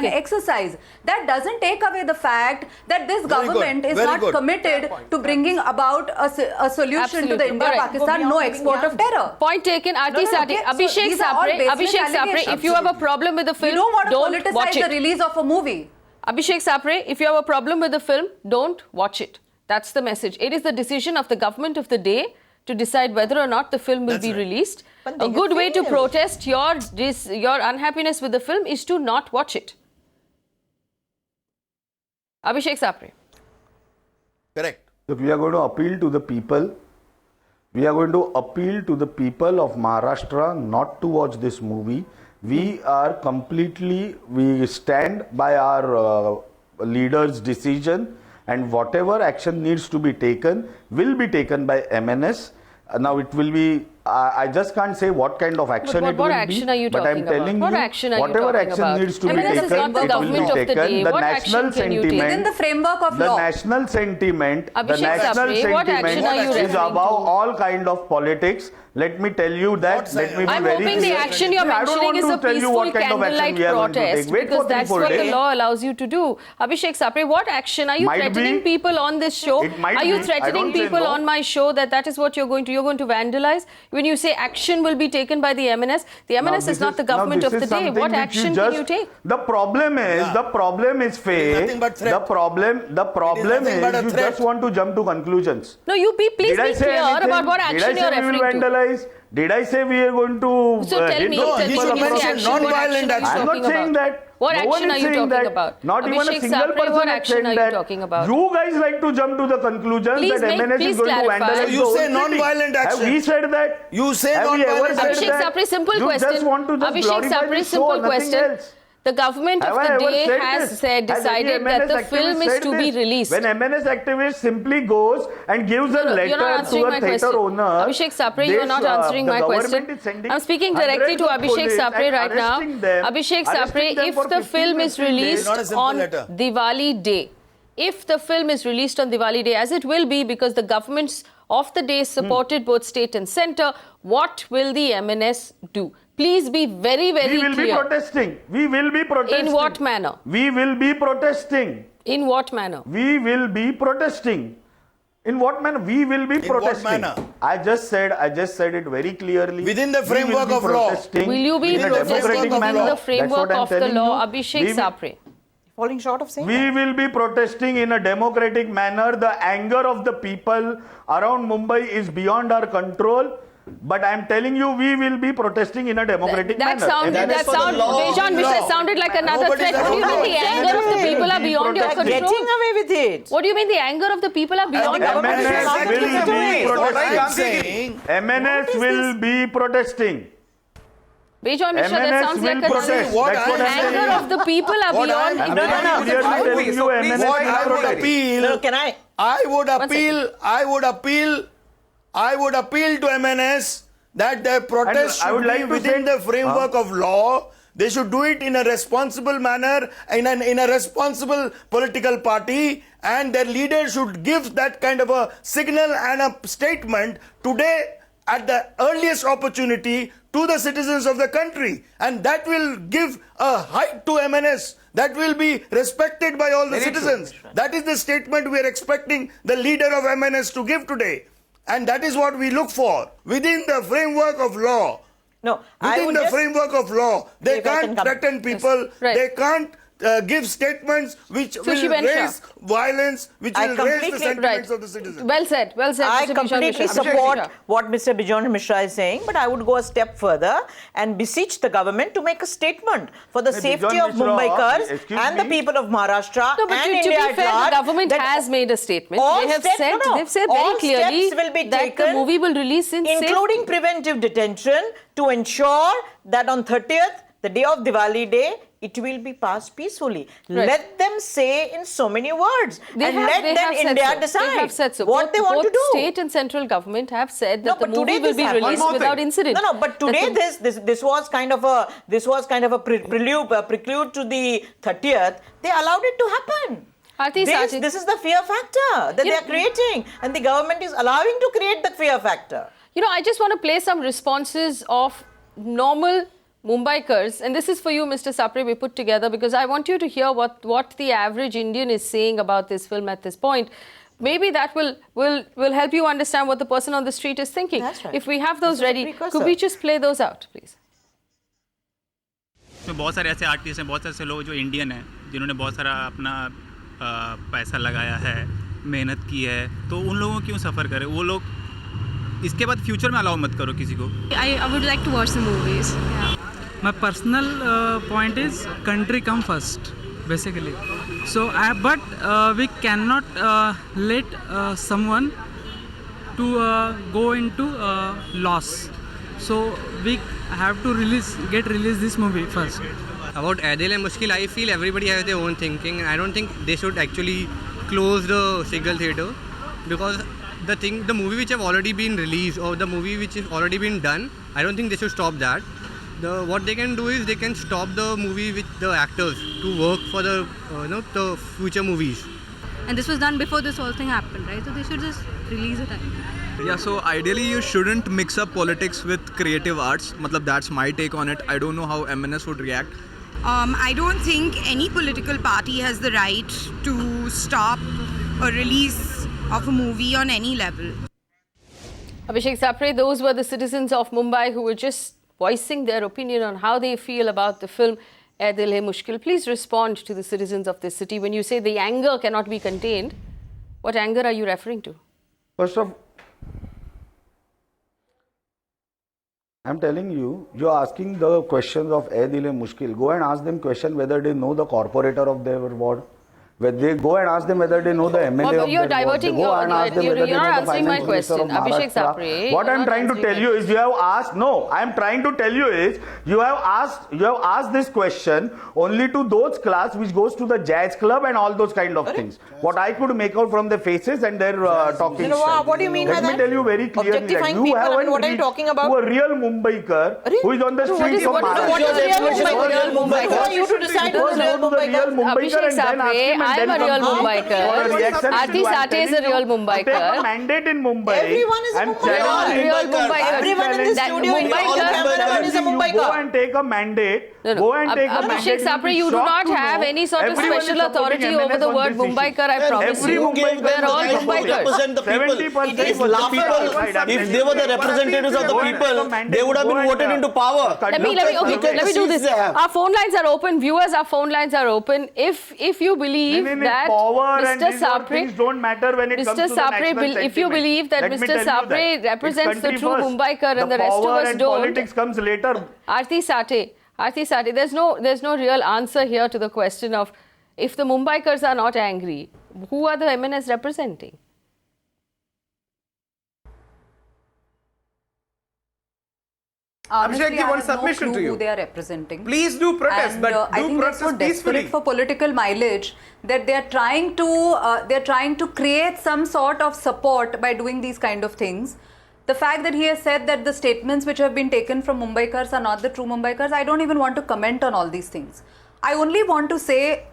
K: exercise. That doesn't take away the fact that this government is not committed to bringing about a solution to the India-Pakistan no export of terror.
A: Point taken. Aarti, Sathe, Abhishek Sapre, if you have a problem with the film,
K: don't want to
A: don't watch
K: politicize
A: it.
K: the release of a movie.
A: Abhishek Sapre, if you have a problem with the film, don't watch it. That's the message. It is the decision of the government of the day to decide whether or not the film will be released. A good way to protest your unhappiness with the film is to not watch it. Abhishek Sapre.
O: Correct.
N: So we are going to appeal to the people. We are going to appeal to the people of Maharashtra not to watch this movie. We stand by our leader's decision, and whatever action needs to be taken will be taken by MNS. Now it will be, I just can't say what kind of action it will be.
A: What action are you talking about? What action are you talking about?
N: Whatever action needs to be taken, it will be taken. The national sentiment,
K: within the framework of
N: the
K: law.
N: national sentiment,
A: Abhishek Sapre,
N: is above all kind of politics. Let me tell you that.
A: I'm hoping the action you're mentioning is a peaceful candlelight protest, because that's what the law allows you to do. Abhishek Sapre, what action are you threatening people on this show? Are you threatening people on my show that is what you're going to vandalize? When you say action will be taken by the MNS is not the government of the day. What action can you take?
N: The problem is faith. The problem is you just want to jump to conclusions.
A: No, please be clear about what action you're referring to.
N: Did I say we are going to
A: tell me,
O: non-violent action.
N: I'm not saying that.
A: What action are you talking about?
N: Not even a single person
A: what action are you talking about?
N: You guys like to jump to the conclusions that MNS is going to vandalize.
O: So you say non-violent action.
N: Have we said that?
O: You say non-violent action.
A: Abhishek Sapre, simple question.
N: You just want to
A: Abhishek Sapre, simple question. The government of the day has decided that the film is to be released.
N: When MNS activist simply goes and gives a letter to a theatre owner.
A: Abhishek Sapre, you are not answering my question. I'm speaking directly to Abhishek Sapre right now. Abhishek Sapre, if the film is released on Diwali day, as it will be because the governments of the day supported both state and centre, what will the MNS do? Please be very, very clear.
N: We will be protesting. We will be protesting.
A: In what manner?
N: We will be protesting.
A: In what manner?
N: We will be protesting. In what manner? We will be protesting.
O: In what manner?
N: I just said it very clearly.
O: Within the framework of law.
A: Will you be protesting within the framework of the law, Abhishek Sapre?
L: Falling short of saying
N: we will be protesting in a democratic manner. The anger of the people around Mumbai is beyond our control. But I am telling you, we will be protesting in a democratic manner.
A: Bejon Misra sounded like another threat. What do you mean the anger of the people are beyond your control?
L: Getting away with it.
A: What do you mean the anger of the people are beyond your control?
N: MNS will be protesting.
A: Bejon Misra, that sounds like a anger of the people are beyond.
O: I would appeal to MNS that their protest should be within the framework of law. They should do it in a responsible manner, in a responsible political party, and their leader should give that kind of a signal and a statement today at the earliest opportunity to the citizens of the country. And that will give a height to MNS. That will be respected by all the citizens. That is the statement we are expecting the leader of MNS to give today. And that is what we look for within the framework of law.
L: No,
O: within the framework of law, they can't threaten people.
A: Right.
O: They can't give statements which will
A: Susiieben,
O: raise violence, which will raise the sentiments of the citizens.
A: Well said, well said.
L: I
A: Mr. Bejon
L: completely
A: Misra.
L: support what Mr. Bejon Misra is saying, but I would go a step further and beseech the government to make a statement for the safety of Mumbaikars and the people of Maharashtra
A: No, but
L: and
A: to
L: India
A: be
L: at
A: fair,
L: large.
A: the government has made a statement. They've said very clearly
L: will be
A: that
L: taken,
A: the movie will release in
L: including preventive detention, to ensure that on 30th, the day of Diwali day, it will be passed peacefully.
A: Right.
L: Let them say in so many words, let India decide
A: They have said so.
L: what they want to do.
A: State and central government have said that the
L: but
A: movie
L: today
A: will be
L: this
A: released
L: happened.
A: without incident.
L: No, but today this was kind of a prelude to the 30th. They allowed it to happen.
A: Aarti,
L: This is the fear factor that they are creating, and the government is allowing to create the fear factor.
A: You know, I just want to play some responses of normal Mumbaikars, and this is for you, Mr. Sapre, we put together because I want you to hear what the average Indian is saying about this film at this point. Maybe that will help you understand what the person on the street is thinking.
L: That's right.
A: If we have those ready, could we just play those out, please?
E: तो बहुत सारे ऐसे artist हैं, बहुत सारे लोग जो Indian हैं, जिन्होंने बहुत सारा अपना पैसा लगाया है, मेहनत की है, तो उन लोगों को क्यों सफ़र करें? वो लोग इसके बाद फ्यूचर में अलाउ मत करो किसी को.
H: I would like to watch the movies. Yeah.
F: My personal point is country come first, basically. So, but we cannot let someone to go into loss. So we have to get release this movie first.
G: About Ae Dil Hai Mushkil, I feel everybody has their own thinking, and I don't think they should actually close the single theatre, because the movie which have already been released or the movie which has already been done, I don't think they should stop that. What they can do is they can stop the movie with the actors to work for the the future movies.
H: And this was done before this whole thing happened, right? So they should just release it.
I: Yeah, so ideally you shouldn't mix up politics with creative arts. That's my take on it. I don't know how MNS would react.
J: I don't think any political party has the right to stop a release of a movie on any level.
A: Abhishek Sapre, those were the citizens of Mumbai who were just voicing their opinion on how they feel about the film Ae Dil Hai Mushkil. Please respond to the citizens of this city. When you say the anger cannot be contained, what anger are you referring to?
N: First of I'm telling you, you're asking the questions of Ae Dil Hai Mushkil. Go and ask them question whether they know the corporator of their ward. Whether they go and ask them whether they know the MLA of
A: you're
N: their ward.
A: diverting.
N: Go and ask them whether they
A: You're
N: know
A: not
N: the
A: answering my
N: finance minister
A: question,
N: of
A: Abhishek
N: Maharashtra.
A: Sapre.
N: What I'm trying to tell you is you have asked. No, I'm trying to tell you is you have asked this question only to those class which goes to the jazz club and all those kind of things. What I could make out from their faces and their talking style.
L: What do you mean by that?
N: Let me tell you very clearly that
L: Objectifying
N: you
L: people,
N: haven't
L: what are you talking about?
N: to a real Mumbaikar who is on the streets of Maharashtra.
L: What is real Mumbaikar? For you to decide who is real Mumbaikar.
A: Abhishek Sapre, I'm a real Mumbaikar. Aarti Sathe is a real Mumbaikar.
N: Take a mandate in Mumbai.
L: Everyone is a Mumbaikar. Everyone in the studio in Mumbaikar is a Mumbaikar.
N: Go and take a mandate. Go and take a mandate.
A: Abhishek Sapre, you do not have any sort of special authority over the word Mumbaikar, I promise you. We're all Mumbaikars.
M: Represent the people. If they were the representatives of the people, they would have been voted into power.
A: Let me do this. Our phone lines are open. Viewers, our phone lines are open. If you believe that Mr. Sapre,
N: don't matter when it comes to the national
A: if you believe that Mr. Sapre represents the true Mumbaikar and the rest of us don't,
N: politics comes later.
A: Aarti Sathe, there's no real answer here to the question of if the Mumbaikars are not angry, who are the MNS representing?
P: Abhishek, give one submission to you.
K: Who they are representing.
P: Please do protest,
K: and,
P: but do
K: I think
P: protest
K: they're so
P: peacefully.
K: desperate for political mileage that they are trying to create some sort of support by doing these kind of things. The fact that he has said that the statements which have been taken from Mumbaikars are not the true Mumbaikars, I don't even want to comment on all these things. I only want to say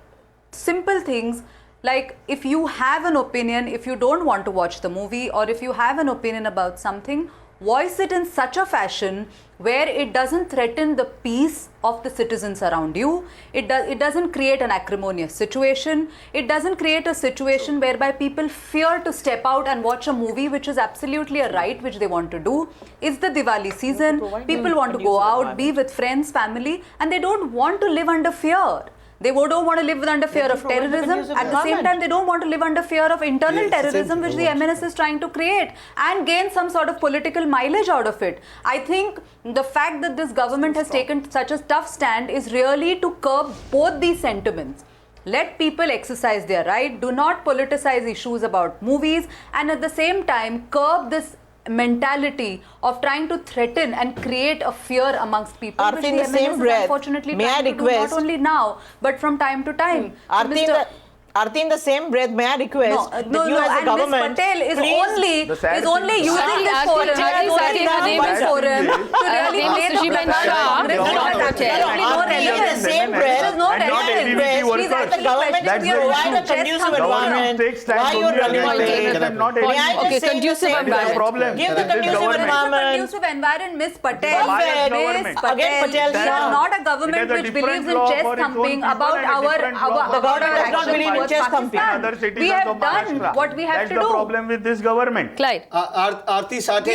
K: simple things like if you have an opinion, if you don't want to watch the movie, or if you have an opinion about something, voice it in such a fashion where it doesn't threaten the peace of the citizens around you. It doesn't create an acrimonious situation. It doesn't create a situation whereby people fear to step out and watch a movie, which is absolutely a right which they want to do. It's the Diwali season. People want to go out, be with friends, family, and they don't want to live under fear. They don't want to live under fear of terrorism. At the same time, they don't want to live under fear of internal terrorism, which the MNS is trying to create and gain some sort of political mileage out of it. I think the fact that this government has taken such a tough stand is really to curb both these sentiments. Let people exercise their right. Do not politicize issues about movies, and at the same time curb this mentality of trying to threaten and create a fear amongst people,
L: Aarti,
K: which
L: in the
K: MNS
L: same
K: is
L: breath,
K: unfortunately
L: may I
K: trying to do
L: request-
K: not only now but from time to time.
L: Aarti, in the same breath, may I request that you as a
K: and
L: government,
K: Ms. Patel is
L: please-
K: only using this forum, to really play the
L: Shah.
K: Congress has absolutely no relevance.
L: Same breath,
K: There is no
L: and not
K: relevance.
L: ABVP
K: Please
L: workers.
K: actually
L: The government
K: question
L: is
K: your
L: provide a
K: chess
L: conducive
K: company.
L: environment. Why you are running away? May I just say in the same breath, give the conducive environment.
K: Conducive environment, Ms. Patel.
L: Again, Patel,
K: we are not a government which believes in chess thumping about our
L: does not believe in chess thumping.
K: We have done what we have to do.
N: That's the problem with this government.
A: Clyde.
M: Aarti Sathe.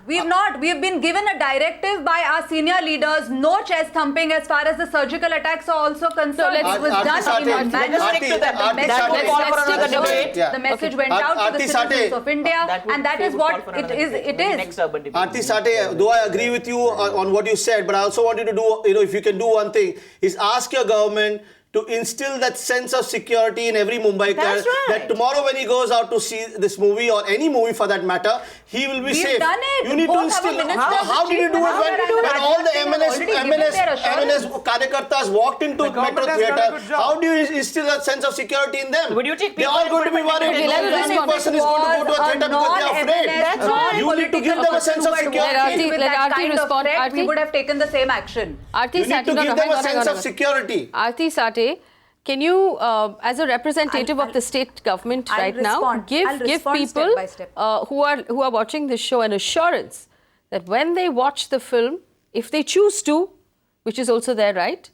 K: We have not. We have been given a directive by our senior leaders, no chest thumping as far as the surgical attacks are also concerned. It was done in a manner. The message went out to the citizens of India, and that is what it is.
M: Aarti Sathe, though I agree with you on what you said, but I also want you to do, if you can do one thing, is ask your government to instill that sense of security in every Mumbaiker, that tomorrow when he goes out to see this movie or any movie for that matter, he will be safe.
K: Done it.
M: You need to instill. How did you do it when all the MNS Karyakartas walked into Metro Theatre? How do you instill that sense of security in them? They're all going to be worried. No person is going to go to a theatre because they are afraid.
K: That's why
M: you need to give them a sense of security.
K: Let Aarti respond. We would have taken the same action.
M: You need to give them a sense of security.
A: Aarti Sathe, can you, as a representative of the state government right now, give people
K: step by step.
A: who are watching this show an assurance that when they watch the film, if they choose to, which is also their right,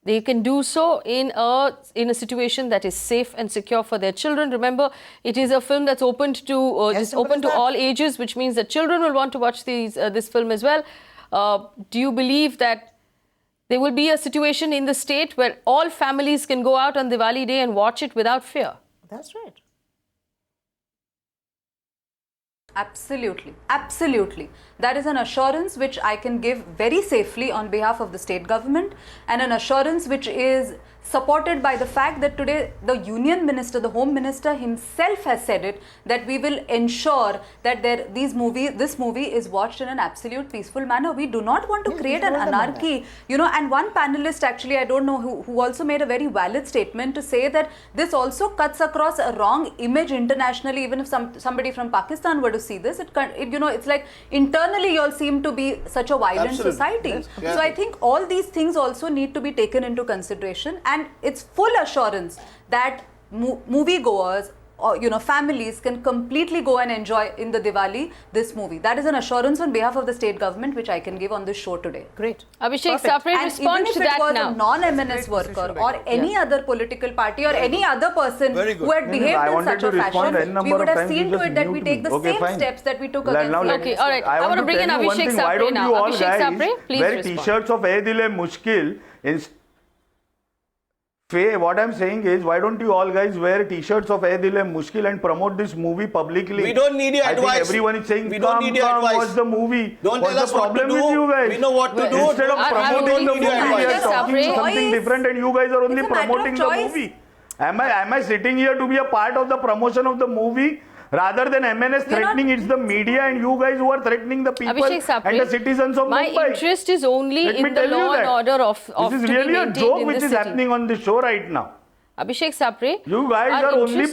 A: they can do so in a situation that is safe and secure for their children. Remember, it is a film that's open to all ages, which means that children will want to watch this film as well. Do you believe that there will be a situation in the state where all families can go out on Diwali day and watch it without fear?
L: That's right.
K: Absolutely. Absolutely. That is an assurance which I can give very safely on behalf of the state government, and an assurance which is supported by the fact that today the Union Minister, the Home Minister himself has said it, that we will ensure that this movie is watched in an absolute peaceful manner. We do not want to create an anarchy, and one panelist actually, I don't know who also made a very valid statement to say that this also cuts across a wrong image internationally. Even if somebody from Pakistan were to see this, it's like internally you all seem to be such a violent society. So I think all these things also need to be taken into consideration, and it's full assurance that moviegoers or families can completely go and enjoy in the Diwali this movie. That is an assurance on behalf of the state government which I can give on this show today.
L: Great.
A: Abhishek Sapre, respond to that now.
K: Even if it was a non-MNS worker or any other political party or any other person who had behaved in such a fashion, we would have seen to it that we take the same steps that we took against the
A: Okay, all right. I want to bring in Abhishek Sapre now. Abhishek Sapre, please
N: wear
A: respond.
N: T-shirts of Ae Dil Hai Mushkil. What I'm saying is, why don't you all guys wear T-shirts of Ae Dil Hai Mushkil and promote this movie publicly?
M: We don't need your advice.
N: I think everyone is saying,
M: we don't need your advice.
N: Watch the movie.
M: Don't
N: What's
M: tell us
N: the problem
M: what to do.
N: with you guys?
M: We know what to do.
N: Instead of promoting the movie, we are talking something different, and you guys are only
K: It's a matter of
N: promoting the
K: choice.
N: movie. Am I sitting here to be a part of the promotion of the movie? Rather than MNS threatening, it's the media and you guys who are threatening the people and the citizens of Mumbai.
A: My interest is only in the law and order of
N: this is really a joke which is happening on this show right now.
A: Abhishek Sapre,
N: you guys are only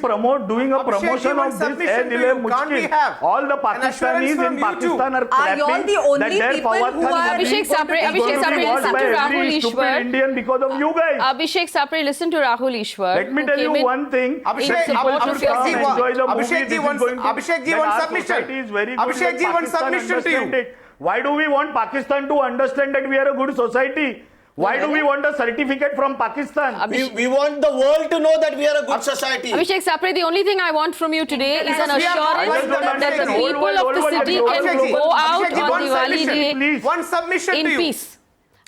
N: doing a promotion of this Ae Dil Hai Mushkil. All the Pakistanis in Pakistan are clapping that their Fawad Khan
A: Abhishek Sapre, listen to Rahul
N: Ishwar. Indian because of you guys.
A: Abhishek Sapre, listen to Rahul Ishwar.
N: Let me tell you one thing. Abhishek
P: ji, one submission to you.
N: Why do we want Pakistan to understand that we are a good society? Why do we want a certificate from Pakistan?
M: We want the world to know that we are a good society.
A: Abhishek Sapre, the only thing I want from you today is an assurance that the people of the city can go out on Diwali day
P: one submission
A: in
P: to you.
A: peace.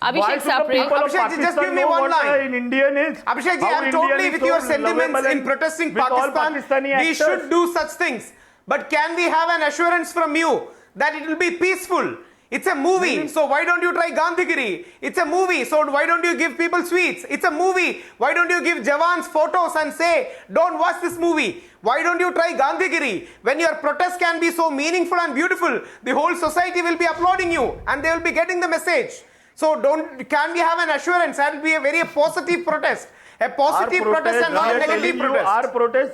A: Abhishek Sapre.
P: Abhishek, just give me one line.
O: In Indian is.
P: Abhishek, I'm totally with your sentiments in protesting Pakistan. We should do such things. But can we have an assurance from you that it will be peaceful? It's a movie, so why don't you try Gandhigiri? It's a movie, so why don't you give people sweets? It's a movie, why don't you give Jawans photos and say, don't watch this movie? Why don't you try Gandhigiri? When your protest can be so meaningful and beautiful, the whole society will be applauding you and they will be getting the message. So can we have an assurance that will be a very positive protest? A positive protest and not a negative protest.
O: Our protest,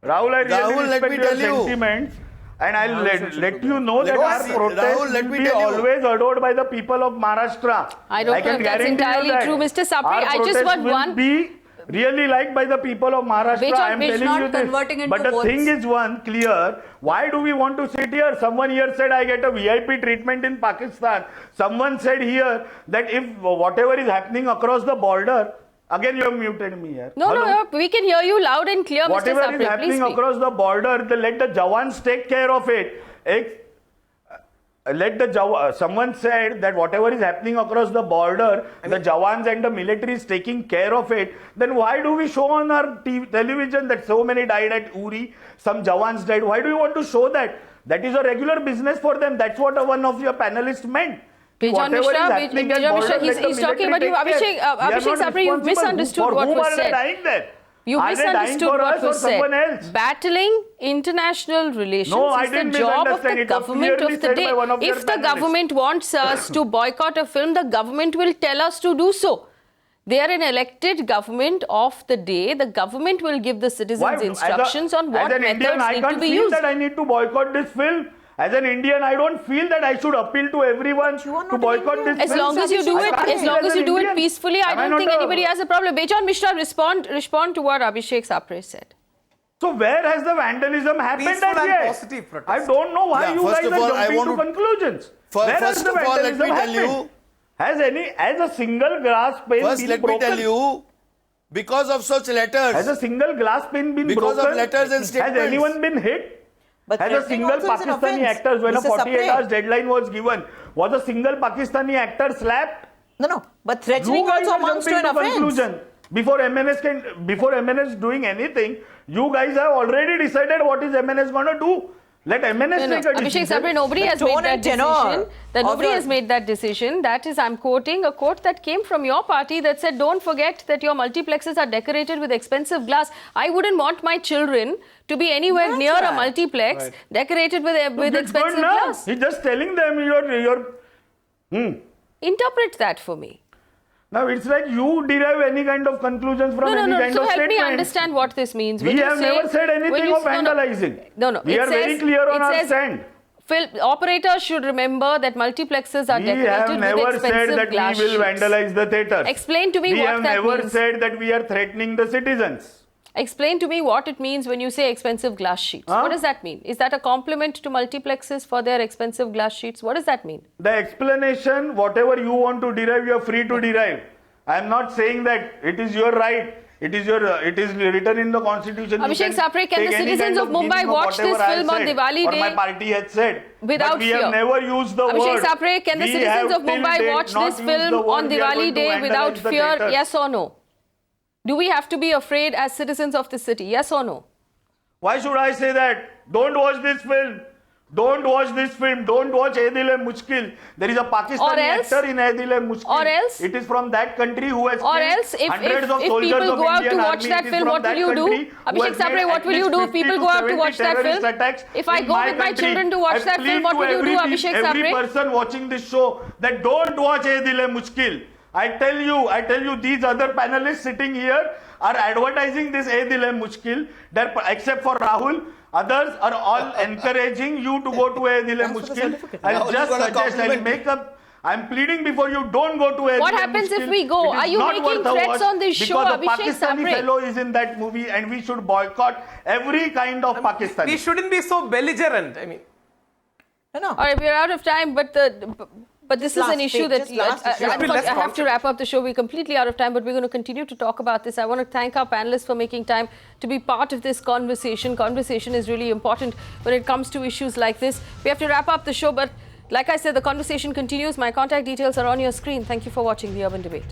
O: Rahul, I really respect your sentiments, and I'll let you know that our protest will be always adored by the people of Maharashtra.
A: I don't know if that's entirely true, Mr. Sapre. I just want one.
O: Will be really liked by the people of Maharashtra. I am telling you this. But the thing is one clear. Why do we want to sit here? Someone here said I get a VIP treatment in Pakistan. Someone said here that if whatever is happening across the border. Again, you have muted me here.
A: No, we can hear you loud and clear,
O: Whatever
A: Mr. Sapre.
O: Is happening across the border, let the Jawans take care of it. Someone said that whatever is happening across the border, the Jawans and the military is taking care of it. Then why do we show on our television that so many died at Uri, some Jawans died? Why do you want to show that? That is a regular business for them. That's what one of your panelists meant.
A: Bejon Misra, he's talking about you. Abhishek Sapre, you've misunderstood what was said. You misunderstood what was said. Battling international relations is the job of the government of the day. If the government wants us to boycott a film, the government will tell us to do so. They are an elected government of the day. The government will give the citizens instructions on what methods need to be used.
O: As an Indian, I can't feel that I need to boycott this film. As an Indian, I don't feel that I should appeal to everyone to boycott this film.
A: As long as you do it peacefully, I don't think anybody has a problem. Bejon Misra, respond to what Abhishek Sapre said.
O: So where has the vandalism happened as yet? I don't know why you guys are jumping to conclusions. Where has the vandalism happened? Has a single glass pane been broken? First, let me tell you,
L: because of such letters.
O: Has a single glass pane been
L: because
O: broken?
L: Because of letters and statements.
O: Has anyone been hit?
L: But
O: has a single Pakistani actor, when a 48 hours deadline was given, was a single Pakistani actor slapped?
L: No. But threatening also amounts to an offence.
O: Before MNS doing anything, you guys have already decided what is MNS going to do. Let MNS take a decision.
A: Abhishek Sapre, nobody has made that decision. Nobody has made that decision. That is, I'm quoting a quote that came from your party that said, don't forget that your multiplexes are decorated with expensive glass. I wouldn't want my children to be anywhere near a multiplex decorated with expensive glass.
O: He's just telling them
A: Interpret that for me.
O: Now it's like you derive any kind of conclusions from any kind of statement.
A: So help me understand what this means.
O: We have never said anything of vandalizing.
A: No.
O: We are very clear on our stand.
A: Operators should remember that multiplexes are decorated with expensive glass sheets.
O: We have never said that we will vandalize the theatres.
A: Explain to me what that means.
O: We have never said that we are threatening the citizens.
A: Explain to me what it means when you say expensive glass sheets. What does that mean? Is that a compliment to multiplexes for their expensive glass sheets? What does that mean?
O: The explanation, whatever you want to derive, you are free to derive. I am not saying that it is your right. It is written in the constitution.
A: Abhishek Sapre, can the citizens of Mumbai watch this film on Diwali day?
O: My party has said.
A: Without
O: fear. We have never used the word.
A: Abhishek Sapre, can the citizens of Mumbai watch this film on Diwali day without fear? Yes or no? Do we have to be afraid as citizens of the city? Yes or no?
O: Why should I say that? Don't watch this film. Don't watch this film. Don't watch Ae Dil Hai Mushkil. There is a Pakistani actor in Ae Dil Hai Mushkil.
A: Or else?
O: It is from that country who has
A: killed hundreds of soldiers of Indian army. If people go out to watch that film, what will you do? Abhishek Sapre, what will you do if people go out to watch that film? If I go with my children to watch that film, what will you do, Abhishek Sapre?
O: Every person watching this show that don't watch Ae Dil Hai Mushkil. I tell you, these other panelists sitting here are advertising this Ae Dil Hai Mushkil, except for Rahul. Others are all encouraging you to go to Ae Dil Hai Mushkil. I'll just suggest, I'm pleading before you, don't go to Ae Dil Hai Mushkil.
A: What happens if we go? Are you making threats on this show, Abhishek Sapre?
O: Because the Pakistani fellow is in that movie and we should boycott every kind of Pakistani.
P: We shouldn't be so belligerent. I mean,
A: all right, we're out of time, but this is an issue that I have to wrap up the show. We're completely out of time, but we're going to continue to talk about this. I want to thank our panelists for making time to be part of this conversation. Conversation is really important when it comes to issues like this. We have to wrap up the show, but Like I said, the conversation continues. My contact details are on your screen. Thank you for watching The Urban Debate.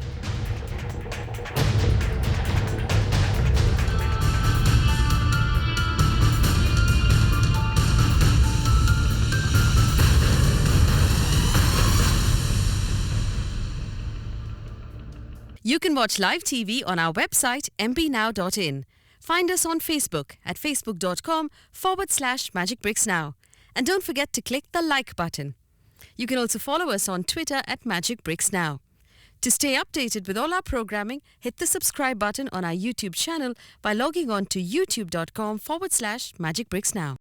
Q: You can watch live TV on our website mpnow.in. Find us on Facebook at facebook.com/Magicbricks Now. And don't forget to click the like button. You can also follow us on Twitter at Magicbricks Now. To stay updated with all our programming, hit the subscribe button on our YouTube channel by logging on to youtube.com/Magicbricks Now.